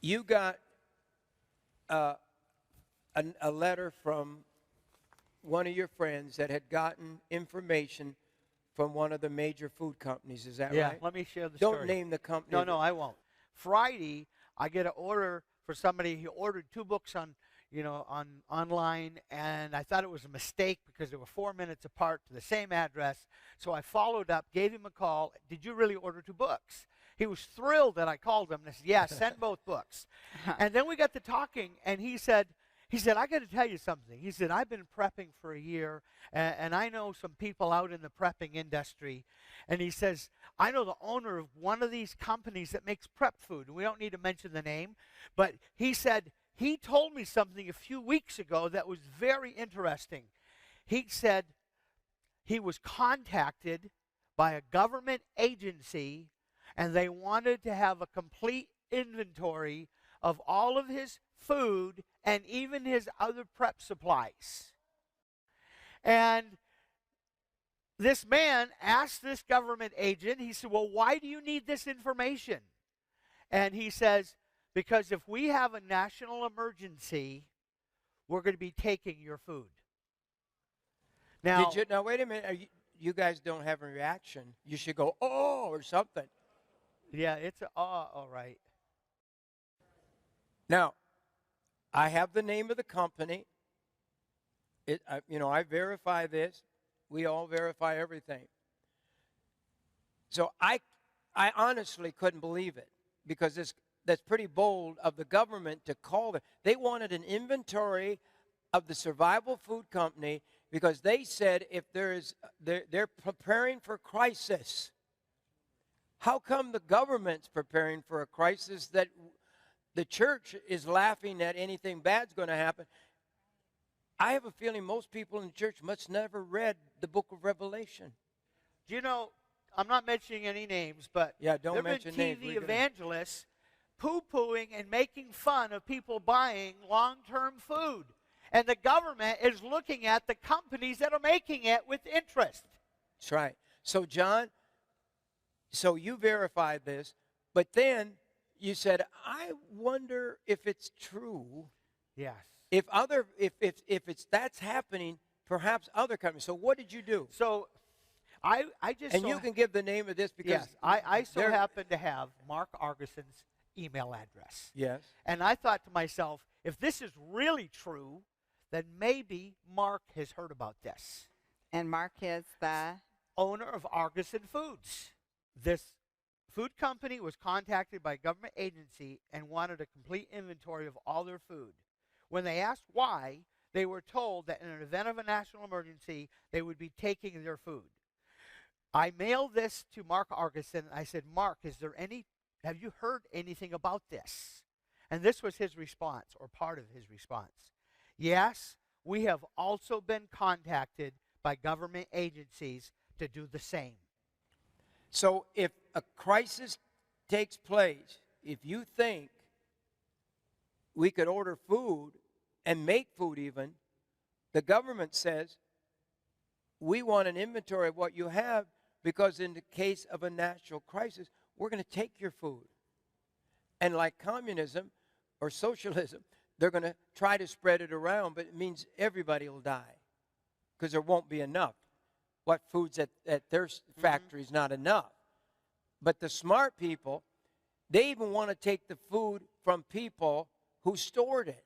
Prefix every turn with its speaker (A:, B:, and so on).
A: you got a letter from one of your friends that had gotten information from one of the major food companies. Is that right?
B: Yeah, let me share the story.
A: Don't name the company.
B: No, I won't. Friday, I get an order for somebody. He ordered 2 books on online, and I thought it was a mistake because they were 4 minutes apart to the same address. So I followed up, gave him a call. Did you really order 2 books? He was thrilled that I called him. And I said, yeah, send both books. And then we got to talking, and he said, I got to tell you something. He said, I've been prepping for a year, and I know some people out in the prepping industry. And he says, I know the owner of one of these companies that makes prep food. We don't need to mention the name. But he said, he told me something a few weeks ago that was very interesting. He said he was contacted by a government agency, and they wanted to have a complete inventory of all of his food and even his other prep supplies. And this man asked this government agent, he said, well, why do you need this information? And he says, because if we have a national emergency, we're going to be taking your food. Now,
A: now wait a minute. You guys don't have a reaction. You should go, oh, or something.
B: Yeah, it's all right.
A: Now, I have the name of the company. I verify this. We all verify everything. So I honestly couldn't believe it, because that's pretty bold of the government to call them. They wanted an inventory of the survival food company because they said if they're preparing for crisis. How come the government's preparing for a crisis that the church is laughing at anything bad's going to happen? I have a feeling most people in the church must never read the book of Revelation.
B: Do you know, I'm not mentioning any names, but
A: yeah, don't
B: there
A: mention
B: have been
A: names.
B: TV evangelists poo-pooing and making fun of people buying long-term food. And the government is looking at the companies that are making it with interest.
A: That's right. So, John, so you verified this, but then you said, I wonder if it's true.
B: Yes.
A: If that's happening, perhaps other companies. So what did you do?
B: So I just...
A: And you can give the name of this because...
B: Yes, I so happen to have Mark Argeson's email address.
A: Yes.
B: And I thought to myself, if this is really true, then maybe Mark has heard about this.
C: And Mark is the...
B: owner of Argeson Foods. This food company was contacted by a government agency and wanted a complete inventory of all their food. When they asked why, they were told that in an event of a national emergency, they would be taking their food. I mailed this to Mark Argeson. I said, Mark, have you heard anything about this? And this was his response, or part of his response. Yes, we have also been contacted by government agencies to do the same.
A: So if a crisis takes place, if you think we could order food and make food even, the government says, we want an inventory of what you have, because in the case of a national crisis, we're going to take your food. And like communism or socialism, they're going to try to spread it around, but it means everybody will die because there won't be enough. What food's at their factory is not enough. But the smart people, they even want to take the food from people who stored it.